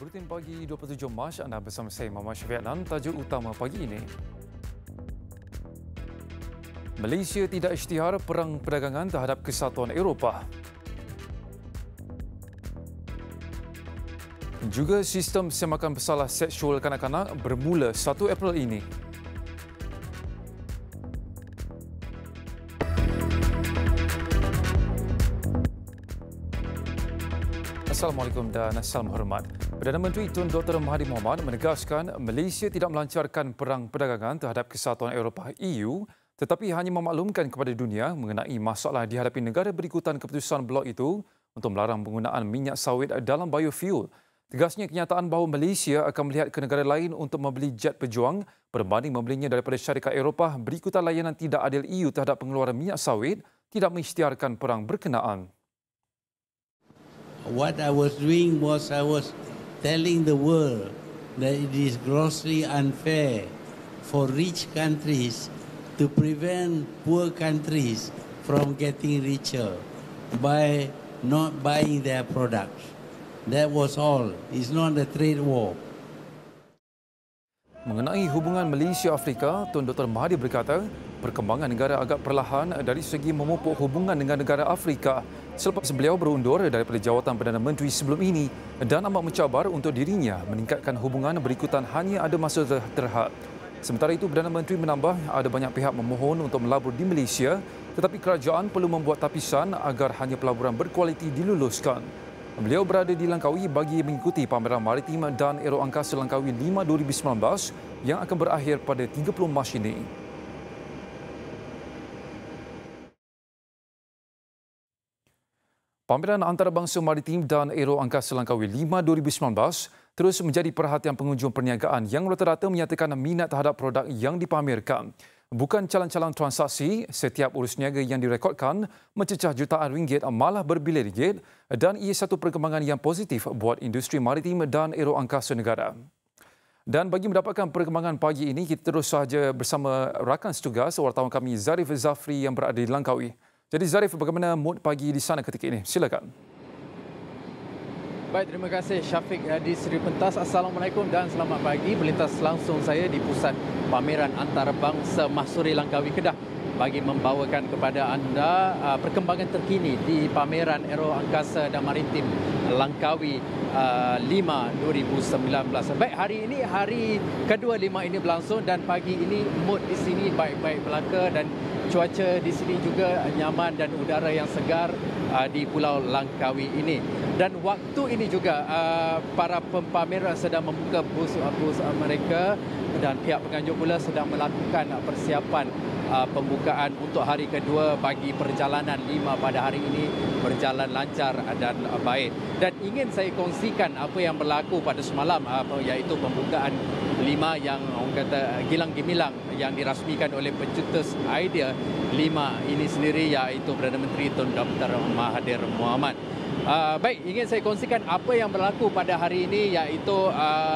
Buletin pagi 27 Mac, anda bersama saya Muhammad Syafiq dan tajuk utama pagi ini. Malaysia tidak isytihar perang perdagangan terhadap kesatuan Eropah. Juga sistem semakan bersalah seksual kanak-kanak bermula 1 April ini. Assalamualaikum dan salam hormat. Perdana Menteri Tun Dr. Mahathir Mohamad menegaskan Malaysia tidak melancarkan perang perdagangan terhadap Kesatuan Eropah EU tetapi hanya memaklumkan kepada dunia mengenai masalah dihadapi negara berikutan keputusan blok itu untuk melarang penggunaan minyak sawit dalam biofuel. Tegasnya kenyataan bahawa Malaysia akan melihat ke negara lain untuk membeli jet pejuang berbanding membelinya daripada syarikat Eropah berikutan layanan tidak adil EU terhadap pengeluaran minyak sawit tidak mengisytiharkan perang berkenaan. What I was doing was I was telling the world that it is grossly unfair for rich countries to prevent poor countries from getting richer by not buying their products. That was all. It's not a trade war. Mengenai hubungan Malaysia-Afrika, Tun Dr. Mahathir berkata, perkembangan negara agak perlahan dari segi memupuk hubungan dengan negara Afrika selepas beliau berundur daripada jawatan Perdana Menteri sebelum ini dan amat mencabar untuk dirinya meningkatkan hubungan berikutan hanya ada masa terhad. Sementara itu, Perdana Menteri menambah ada banyak pihak memohon untuk melabur di Malaysia tetapi kerajaan perlu membuat tapisan agar hanya pelaburan berkualiti diluluskan. Beliau berada di Langkawi bagi mengikuti pameran maritim dan aeroangkasa Langkawi 5 2019 yang akan berakhir pada 30 Mac ini. Pameran Antarabangsa Maritim dan Aeroangkasa Langkawi 5 2019 terus menjadi perhatian pengunjung perniagaan yang rata-rata menyatakan minat terhadap produk yang dipamerkan. Bukan calang-calang transaksi, setiap urus niaga yang direkodkan mencecah jutaan ringgit malah berbilion ringgit dan ia satu perkembangan yang positif buat industri maritim dan aeroangkasa negara. Dan bagi mendapatkan perkembangan pagi ini, kita terus sahaja bersama rakan setugas wartawan kami Zarif Zafri yang berada di Langkawi. Jadi Zarif, bagaimana mood pagi di sana ketika ini? Silakan. Baik, terima kasih Syafiq di Seri Pentas. Assalamualaikum dan selamat pagi. Melintas langsung saya di pusat pameran antarabangsa Mahsuri Langkawi Kedah bagi membawakan kepada anda perkembangan terkini di pameran Aeroangkasa dan Maritim Langkawi 5 2019. Baik, hari ini hari kedua 5 ini berlangsung dan pagi ini mood di sini baik-baik belaka dan cuaca di sini juga nyaman dan udara yang segar di Pulau Langkawi ini. Dan waktu ini juga para pempameran sedang membuka bus mereka dan pihak penganjur pula sedang melakukan persiapan pembukaan untuk hari kedua bagi perjalanan 5 pada hari ini berjalan lancar dan baik. Dan ingin saya kongsikan apa yang berlaku pada semalam iaitu pembukaan 5 yang orang kata gilang gemilang yang dirasmikan oleh pencetus idea 5 ini sendiri iaitu Perdana Menteri Tun Dr. Mahathir Mohamad. Baik, ingin saya kongsikan apa yang berlaku pada hari ini iaitu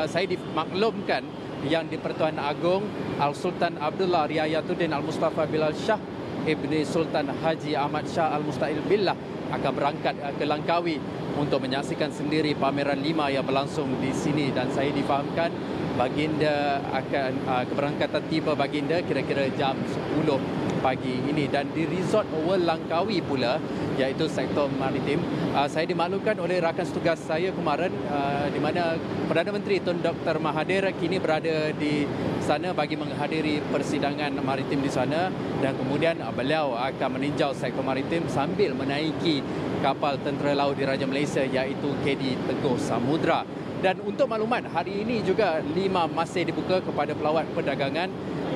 saya dimaklumkan yang di-Pertuan Agong Al-Sultan Abdullah Riayatuddin Al-Mustafa Bilal Shah Ibni Sultan Haji Ahmad Shah Al-Musta'il Billah akan berangkat ke Langkawi untuk menyaksikan sendiri pameran 5 yang berlangsung di sini dan saya difahamkan baginda akan keberangkatan tiba baginda kira-kira jam 10 pagi ini dan di Resort World Langkawi pula iaitu sektor maritim saya dimaklumkan oleh rakan setugas saya kemarin di mana Perdana Menteri Tun Dr. Mahathir kini berada di sana bagi menghadiri persidangan maritim di sana dan kemudian beliau akan meninjau sektor maritim sambil menaiki kapal tentera laut Diraja Malaysia iaitu KD Teguh Samudra. Dan untuk maklumat, hari ini juga 5 masih dibuka kepada pelawat perdagangan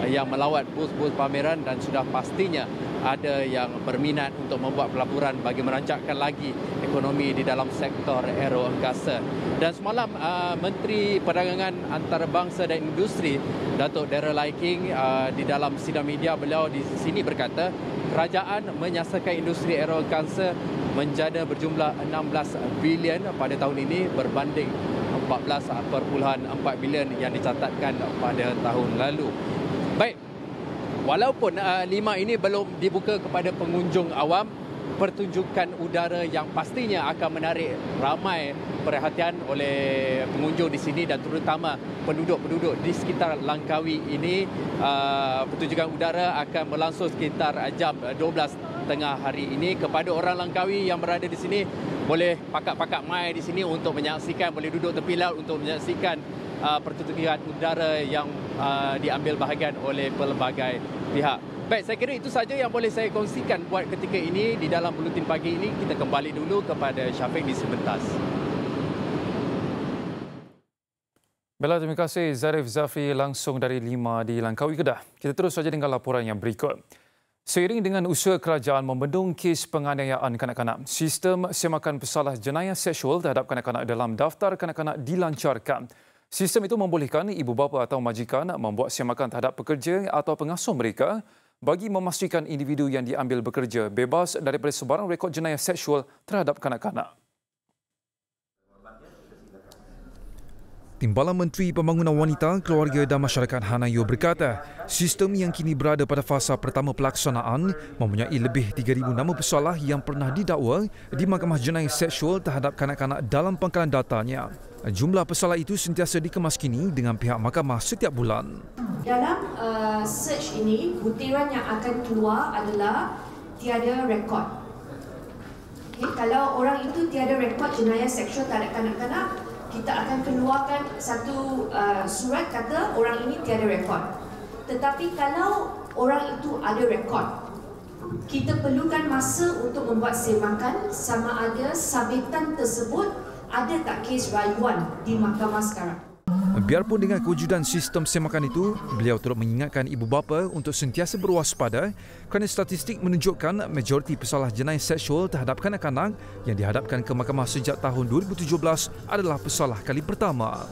yang melawat bus-bus pameran dan sudah pastinya ada yang berminat untuk membuat pelaburan bagi merancangkan lagi ekonomi di dalam sektor aeroangkasa. Dan semalam Menteri Perdagangan Antarabangsa dan Industri Datuk Darrell Lai King di dalam sidang media beliau di sini berkata kerajaan menyasarkan industri aeroangkasa menjana berjumlah 16 bilion pada tahun ini berbanding 14.4 bilion yang dicatatkan pada tahun lalu. Baik, walaupun 5 ini belum dibuka kepada pengunjung awam, pertunjukan udara yang pastinya akan menarik ramai perhatian oleh pengunjung di sini dan terutama penduduk-penduduk di sekitar Langkawi ini. Pertunjukan udara akan berlangsung sekitar jam 12 tengah hari ini. Kepada orang Langkawi yang berada di sini, boleh pakat-pakat mai di sini untuk menyaksikan, boleh duduk tepi laut untuk menyaksikan pertunjukan udara yang diambil bahagian oleh pelbagai pihak. Baik, saya kira itu saja yang boleh saya kongsikan buat ketika ini di dalam Buletin Pagi ini. Kita kembali dulu kepada Syafiq di Sebentas. Bella, terima kasih Zarif Zafri langsung dari 5 di Langkawi, Kedah. Kita terus saja dengan laporan yang berikut. Seiring dengan usaha kerajaan membendung kes penganiayaan kanak-kanak, sistem semakan pesalah jenayah seksual terhadap kanak-kanak dalam daftar kanak-kanak dilancarkan. Sistem itu membolehkan ibu bapa atau majikan membuat semakan terhadap pekerja atau pengasuh mereka bagi memastikan individu yang diambil bekerja bebas daripada sebarang rekod jenayah seksual terhadap kanak-kanak. Timbalan Menteri Pembangunan Wanita, Keluarga dan Masyarakat Hanayo berkata, sistem yang kini berada pada fasa pertama pelaksanaan mempunyai lebih 3,000 nama pesalah yang pernah didakwa di Mahkamah Jenayah Seksual terhadap kanak-kanak dalam pangkalan datanya. Jumlah pesalah itu sentiasa dikemaskini dengan pihak mahkamah setiap bulan. Dalam search ini, butiran yang akan keluar adalah tiada rekod. Okay, kalau orang itu tiada rekod jenayah seksual terhadap kanak-kanak, kita akan keluarkan satu surat kata orang ini tiada rekod. Tetapi kalau orang itu ada rekod, kita perlukan masa untuk membuat semakan sama ada sabitan tersebut ada tak kes rayuan di mahkamah sekarang. Biarpun dengan kewujudan sistem semakan itu, beliau turut mengingatkan ibu bapa untuk sentiasa berwaspada kerana statistik menunjukkan majoriti pesalah jenayah seksual terhadap kanak-kanak yang dihadapkan ke mahkamah sejak tahun 2017 adalah pesalah kali pertama.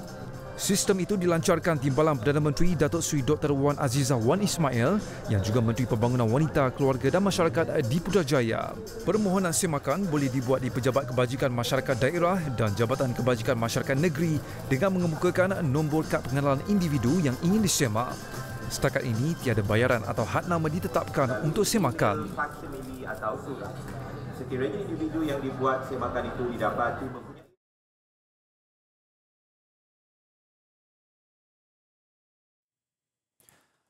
Sistem itu dilancarkan Timbalan Perdana Menteri Datuk Seri Dr. Wan Azizah Wan Ismail yang juga Menteri Pembangunan Wanita, Keluarga dan Masyarakat di Putrajaya. Permohonan semakan boleh dibuat di Pejabat Kebajikan Masyarakat Daerah dan Jabatan Kebajikan Masyarakat Negeri dengan mengemukakan nombor kad pengenalan individu yang ingin disemak. Setakat ini, tiada bayaran atau had nama ditetapkan untuk semakan. Sekiranya individu yang dibuat semakan itu didapati mempunyai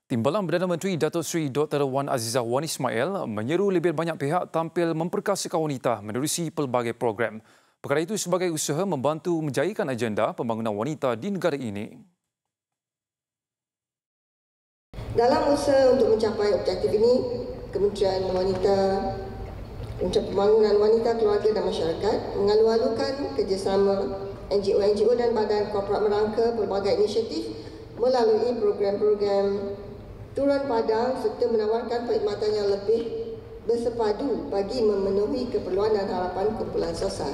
Timbalan Perdana Menteri Datuk Seri Dr. Wan Azizah Wan Ismail menyeru lebih banyak pihak tampil memperkasakan wanita menerusi pelbagai program. Perkara itu sebagai usaha membantu menjayakan agenda pembangunan wanita di negara ini. Dalam usaha untuk mencapai objektif ini, Kementerian Pembangunan Wanita, Keluarga dan Masyarakat mengalu-alukan kerjasama NGO dan badan korporat merangka pelbagai inisiatif melalui program-program turun padang serta menawarkan perkhidmatan yang lebih bersepadu bagi memenuhi keperluan dan harapan kumpulan sosial.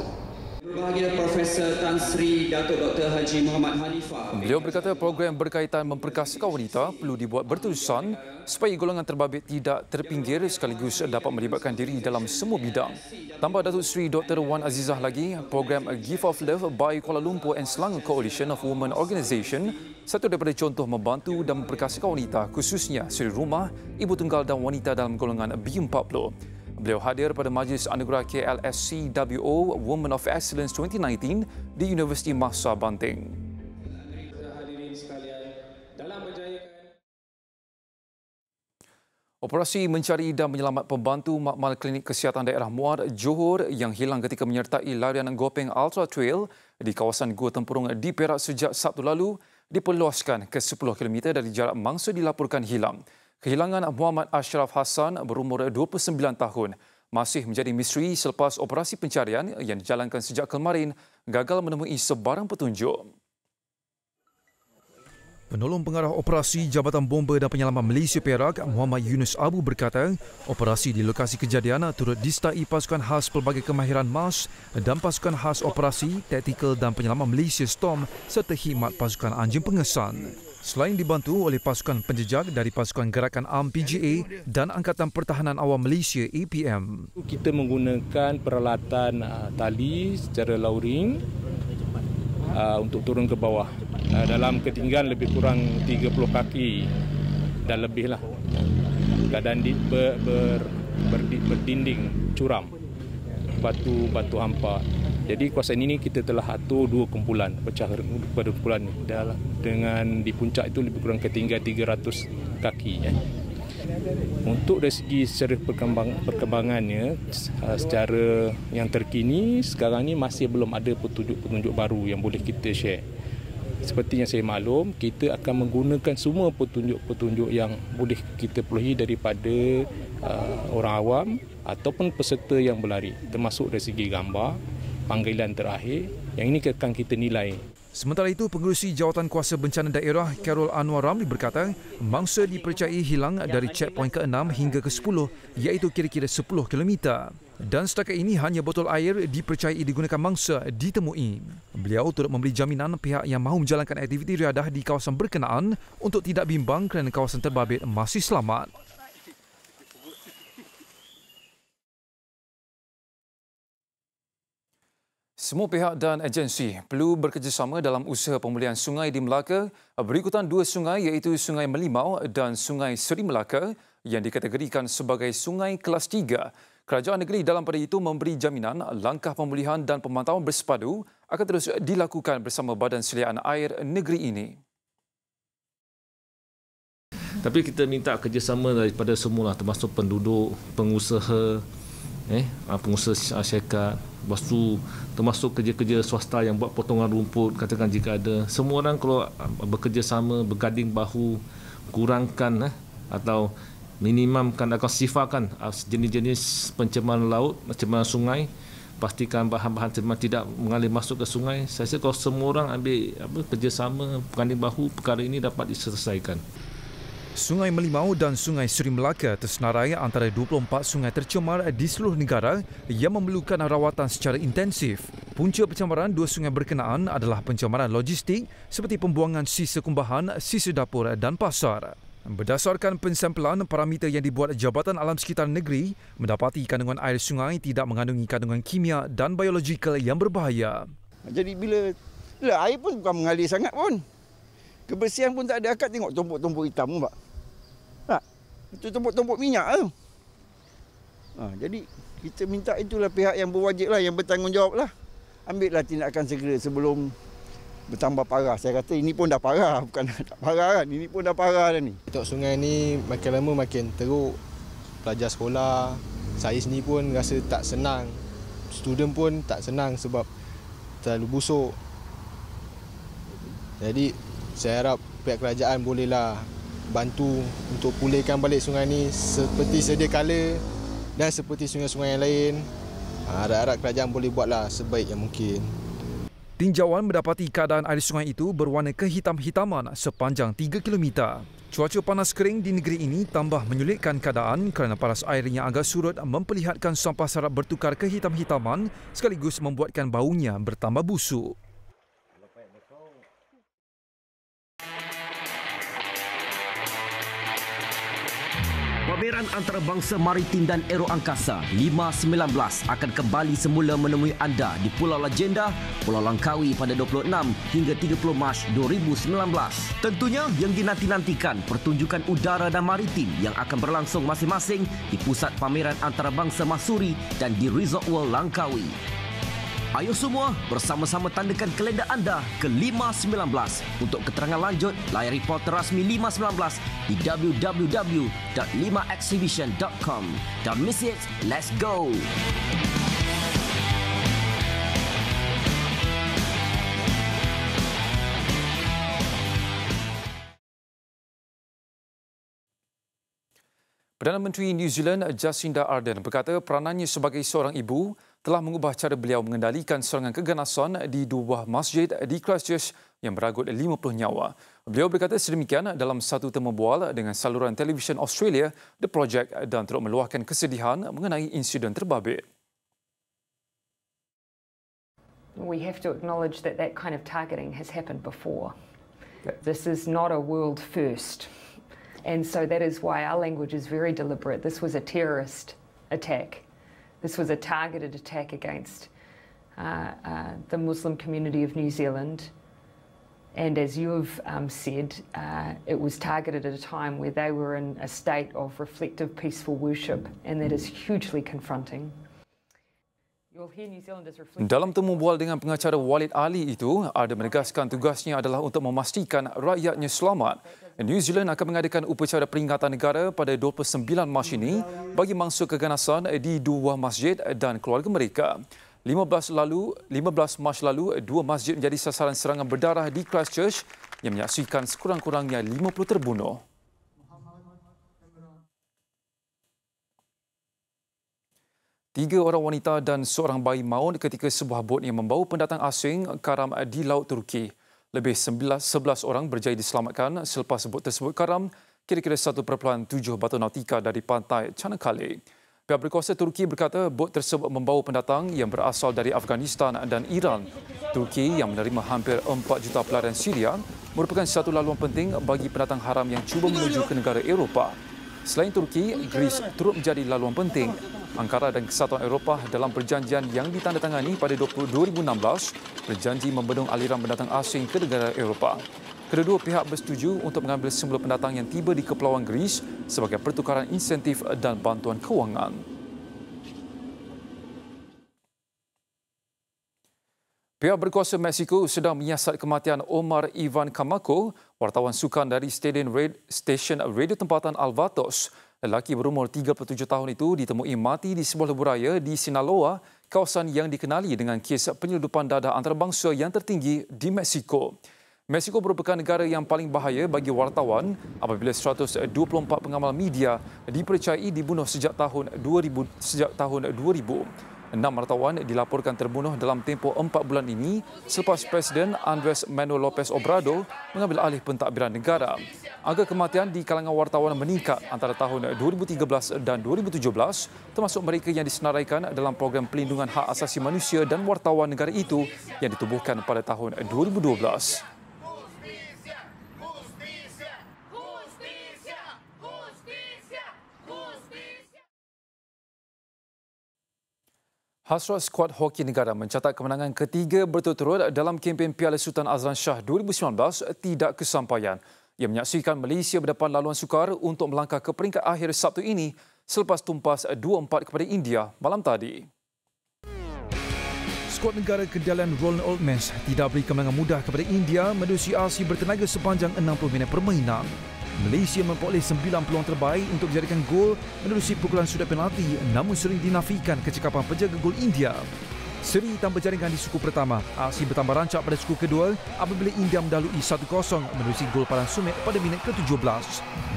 Berbahagia Profesor Tan Sri Datuk Dr. Haji Muhammad Hanifah. Beliau berkata program berkaitan memperkasakan wanita perlu dibuat berterusan supaya golongan terbabit tidak terpinggir sekaligus dapat melibatkan diri dalam semua bidang. Tambah Datuk Seri Dr. Wan Azizah lagi, program Gift of Love by Kuala Lumpur and Selangor Coalition of Women Organisation satu daripada contoh membantu dan memperkasakan wanita khususnya suri rumah, ibu tunggal dan wanita dalam golongan B40. Beliau hadir pada Majlis Anugerah KLSCWO Women of Excellence 2019 di Universiti Mahsa Banting. Operasi mencari dan menyelamat pembantu makmal Klinik Kesihatan Daerah Muar, Johor yang hilang ketika menyertai larian Gopeng Ultra Trail di kawasan Gua Tempurung di Perak sejak Sabtu lalu diperluaskan ke 10 km dari jarak mangsa dilaporkan hilang. Kehilangan Muhammad Ashraf Hassan berumur 29 tahun masih menjadi misteri selepas operasi pencarian yang dijalankan sejak kemarin gagal menemui sebarang petunjuk. Penolong Pengarah Operasi Jabatan Bomba dan Penyelamat Malaysia Perak, Muhammad Yunus Abu berkata, operasi di lokasi kejadian turut disertai pasukan khas pelbagai kemahiran MAS dan pasukan khas operasi, taktikal dan penyelamat Malaysia Storm serta khidmat pasukan anjing pengesan. Selain dibantu oleh pasukan penjejak dari pasukan gerakan ARM PGA dan Angkatan Pertahanan Awam Malaysia APM. Kita menggunakan peralatan tali secara lowering untuk turun ke bawah dalam ketinggian lebih kurang 30 kaki dan lebih lah. Keadaan berdinding curam. batu hampa. Jadi kawasan ini kita telah atur 2 kumpulan, pecah pada kumpulan ini. Dengan di puncak itu lebih kurang ketinggian 300 kaki. Untuk dari segi secara perkembangannya, secara yang terkini, sekarang ini masih belum ada petunjuk-petunjuk baru yang boleh kita share. Seperti yang saya maklum, kita akan menggunakan semua petunjuk-petunjuk yang boleh kita perolehi daripada orang awam ataupun peserta yang berlari, termasuk dari segi gambar, panggilan terakhir, yang ini akan kita nilai. Sementara itu, Pengerusi Jawatan Kuasa Bencana Daerah Carol Anwar Ramli berkata, mangsa dipercayai hilang dari checkpoint ke-6 hingga ke-10, iaitu kira-kira 10 km. Dan setakat ini hanya botol air dipercayai digunakan mangsa ditemui. Beliau turut memberi jaminan pihak yang mahu menjalankan aktiviti riadah di kawasan berkenaan untuk tidak bimbang kerana kawasan terbabit masih selamat. Semua pihak dan agensi perlu bekerjasama dalam usaha pemulihan sungai di Melaka berikutan 2 sungai iaitu Sungai Melimau dan Sungai Seri Melaka yang dikategorikan sebagai sungai kelas 3. Kerajaan negeri dalam pada itu memberi jaminan langkah pemulihan dan pemantauan bersepadu akan terus dilakukan bersama Badan Seliaan Air negeri ini. Tapi kita minta kerjasama daripada semua, termasuk penduduk, pengusaha, pengusaha syarikat, lepas tu termasuk kerja-kerja swasta yang buat potongan rumput, katakan jika ada. Semua orang kalau bekerjasama, berganding bahu, kurangkan atau minimumkan atau sifakan jenis-jenis pencemaran laut, pencemaran sungai, pastikan bahan-bahan cemaran tidak mengalir masuk ke sungai. Saya rasa kalau semua orang ambil kerjasama, berganding bahu, perkara ini dapat diselesaikan. Sungai Melimau dan Sungai Seri Melaka tersenarai antara 24 sungai tercemar di seluruh negara yang memerlukan rawatan secara intensif. Punca pencemaran 2 sungai berkenaan adalah pencemaran logistik seperti pembuangan sisa kumbahan, sisa dapur dan pasar. Berdasarkan pensampelan, parameter yang dibuat Jabatan Alam Sekitar Negeri mendapati kandungan air sungai tidak mengandungi kandungan kimia dan biologikal yang berbahaya. Jadi bila air pun bukan mengalir sangat pun. Kebersihan pun tak ada. Akak tengok tumpuk-tumpuk hitam pun, Pak. Itu tumpuk-tumpuk minyak tu. Jadi kita minta itulah pihak yang berwajib lah, yang bertanggungjawab lah. Ambil lah tindakan segera sebelum bertambah parah. Saya kata ini pun dah parah, bukan tak parah kan. Ini pun dah parah dah ni. Untuk sungai ni makin lama makin teruk. Pelajar sekolah, saya sendiri pun rasa tak senang. Student pun tak senang sebab terlalu busuk. Jadi saya harap pihak kerajaan bolehlah bantu untuk pulihkan balik sungai ni seperti sedia kala dan seperti sungai-sungai yang lain. Harap-harap kerajaan boleh buatlah sebaik yang mungkin. Tinjauan mendapati keadaan air sungai itu berwarna kehitam-hitaman sepanjang 3 km. Cuaca panas kering di negeri ini tambah menyulitkan keadaan kerana paras air yang agak surut memperlihatkan sampah sarap bertukar kehitam-hitaman sekaligus membuatkan baunya bertambah busuk. Pameran Antarabangsa Maritim dan Aero Angkasa 519 akan kembali semula menemui anda di Pulau Legenda, Pulau Langkawi pada 26 hingga 30 Mac 2019. Tentunya yang dinanti-nantikan pertunjukan udara dan maritim yang akan berlangsung masing-masing di Pusat Pameran Antarabangsa Mahsuri dan di Resort World Langkawi. Ayo semua bersama-sama tandakan kalender anda ke 519. Untuk keterangan lanjut, layari portal rasmi 519 di www.5exhibition.com. Don't miss it, let's go! Perdana Menteri New Zealand Jacinda Ardern berkata peranannya sebagai seorang ibu telah mengubah cara beliau mengendalikan serangan keganasan di 2 buah masjid di Christchurch yang beragut 50 nyawa. Beliau berkata sedemikian dalam satu temu bual dengan saluran televisyen Australia, The Project, dan turut meluahkan kesedihan mengenai insiden terbabit. We have to acknowledge that that kind of targeting has happened before. This is not a world first. And so that is why our language is very deliberate. This was a terrorist attack. This was a targeted attack against the Muslim community of New Zealand. And as you've said, it was targeted at a time where they were in a state of reflective, peaceful worship, and that is hugely confronting. Dalam temu bual dengan pengacara Walid Ali itu, ada menegaskan tugasnya adalah untuk memastikan rakyatnya selamat. New Zealand akan mengadakan upacara peringatan negara pada 29 Mac ini bagi mangsa keganasan di dua masjid dan keluarga mereka. 15 Mac lalu, dua masjid menjadi sasaran serangan berdarah di Christchurch yang menyaksikan sekurang-kurangnya 50 terbunuh. Tiga orang wanita dan seorang bayi maut ketika sebuah bot yang membawa pendatang asing karam di Laut Turki. Lebih 11 orang berjaya diselamatkan selepas bot tersebut karam kira-kira 1.7 batu nautika dari pantai Çanakkale. Pihak berkuasa Turki berkata bot tersebut membawa pendatang yang berasal dari Afghanistan dan Iran. Turki yang menerima hampir 4 juta pelarian Syria merupakan satu laluan penting bagi pendatang haram yang cuba menuju ke negara Eropah. Selain Turki, Greece turut menjadi laluan penting. Ankara dan Kesatuan Eropah dalam perjanjian yang ditandatangani pada 2016 berjanji membendung aliran pendatang asing ke negara Eropah. Kedua pihak bersetuju untuk mengambil semula pendatang yang tiba di Kepulauan Greece sebagai pertukaran insentif dan bantuan kewangan. Pihak berkuasa Mexico sedang menyiasat kematian Omar Ivan Camacho, wartawan sukan dari stesen radio tempatan Alvatos. Lelaki berumur 37 tahun itu ditemui mati di sebuah lebuh di Sinaloa, kawasan yang dikenali dengan kes penyeludupan dadah antarabangsa yang tertinggi di Mexico. Mexico merupakan negara yang paling bahaya bagi wartawan apabila 124 pengamal media dipercayai dibunuh sejak tahun 2000. 6 wartawan dilaporkan terbunuh dalam tempoh 4 bulan ini selepas Presiden Andres Manuel Lopez Obrador mengambil alih pentadbiran negara. Angka kematian di kalangan wartawan meningkat antara tahun 2013 dan 2017, termasuk mereka yang disenaraikan dalam program pelindungan hak asasi manusia dan wartawan negara itu yang ditubuhkan pada tahun 2012. Hasrat skuad hoki negara mencatat kemenangan ketiga berturut-turut dalam kempen Piala Sultan Azlan Shah 2019 tidak kesampaian. Ia menyaksikan Malaysia berdepan laluan sukar untuk melangkah ke peringkat akhir Sabtu ini selepas tumpas 2-4 kepada India malam tadi. Skuad negara Kedalan Roland Oldmans tidak beri kemenangan mudah kepada India menerusi aksi bertenaga sepanjang 60 minit permainan. Malaysia memperoleh 9 peluang terbaik untuk menjadikan gol menerusi pukulan sudut penalti namun sering dinafikan kecekapan penjaga gol India. Seri tanpa jaringan di suku pertama, aksi bertambah rancak pada suku kedua apabila India mendahului 1-0 menerusi gol Paran Sumit pada minit ke-17.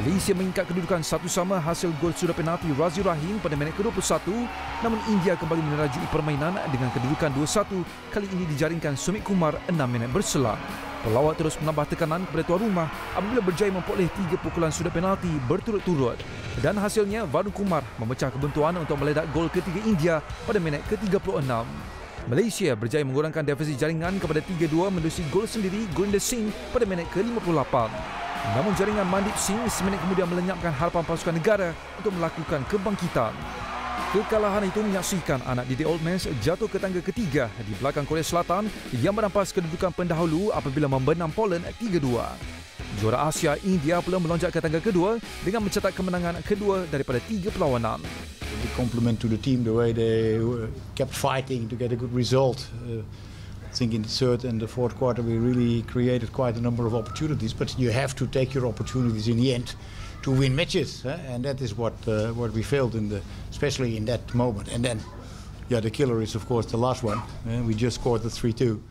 Malaysia mengikat kedudukan satu sama hasil gol sudut penalti Razi Rahim pada minit ke-21, namun India kembali menerajui permainan dengan kedudukan 2-1, kali ini dijaringkan Sumit Kumar 6 minit berselang. Pelawat terus menambah tekanan kepada tuan rumah apabila berjaya memperoleh 3 pukulan sudut penalti berturut-turut. Dan hasilnya, Varun Kumar memecah kebuntuan untuk meledak gol ketiga India pada minit ke-36. Malaysia berjaya mengurangkan defisit jaringan kepada 3-2 menerusi gol sendiri Gurinder Singh pada minit ke-58. Namun jaringan Mandip Singh seminit kemudian melenyapkan harapan pasukan negara untuk melakukan kebangkitan. Kekalahan itu menyaksikan anak didik Oldmans jatuh ke tangga ketiga di belakang Korea Selatan yang merampas kedudukan pendahulu apabila membenam Poland 3-2. Juara Asia India pula melonjak ke tangga kedua dengan mencatat kemenangan kedua daripada 3 perlawanan. A compliment to the team, the way they kept fighting to get a good result. I think in the third and the fourth quarter we really created quite a number of opportunities, but you have to take your opportunities in the end to win matches, and that is what we failed in especially in that moment. And then, yeah, the killer is of course the last one. We just scored the 3-2.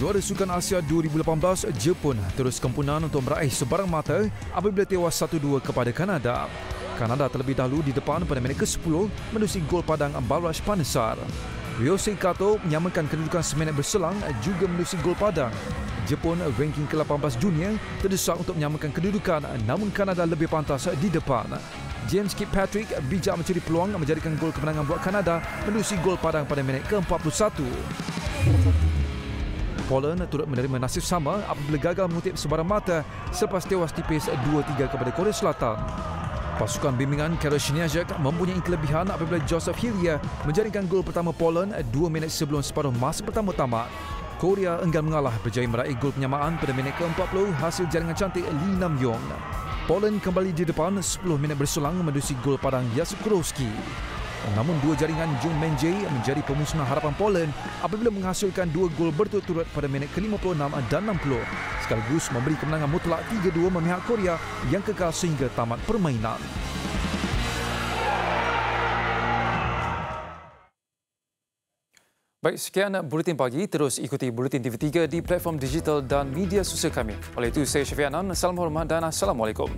Juara Sukan Asia 2018, Jepun terus kempunan untuk meraih sebarang mata apabila tewas 1-2 kepada Kanada. Kanada terlebih dahulu di depan pada minit ke-10 menerusi gol padang Balraj Panesar. Ryosei Kato menyamakan kedudukan seminit berselang juga menerusi gol padang. Jepun ranking ke-18 dunia terdesak untuk menyamakan kedudukan namun Kanada lebih pantas di depan. James Kirkpatrick bijak mencuri peluang menjadikan gol kemenangan buat Kanada menerusi gol padang pada minit ke-41. Poland turut menerima nasib sama apabila gagal mengutip sebarang mata selepas tewas tipis 2-3 kepada Korea Selatan. Pasukan bimbingan Karol Siniak mempunyai kelebihan apabila Joseph Hillier menjaringkan gol pertama Poland 2 minit sebelum separuh masa pertama tamat. Korea enggan mengalah berjaya meraih gol penyamaan pada minit ke-40 hasil jaringan cantik Lee Nam Yong. Poland kembali di depan 10 minit berselang menerusi gol padang Jasikowski. Namun dua jaringan Jung Menjay menjadi pemusnah harapan Poland apabila menghasilkan 2 gol berturut-turut pada minit ke-56 dan 60 sekaligus memberi kemenangan mutlak 3-2 memihak Korea yang kekal sehingga tamat permainan. Baik, sekian Buletin Pagi. Terus ikuti Buletin TV3 di platform digital dan media sosial kami. Oleh itu, saya Syafiq Anan. Salam hormat dan Assalamualaikum.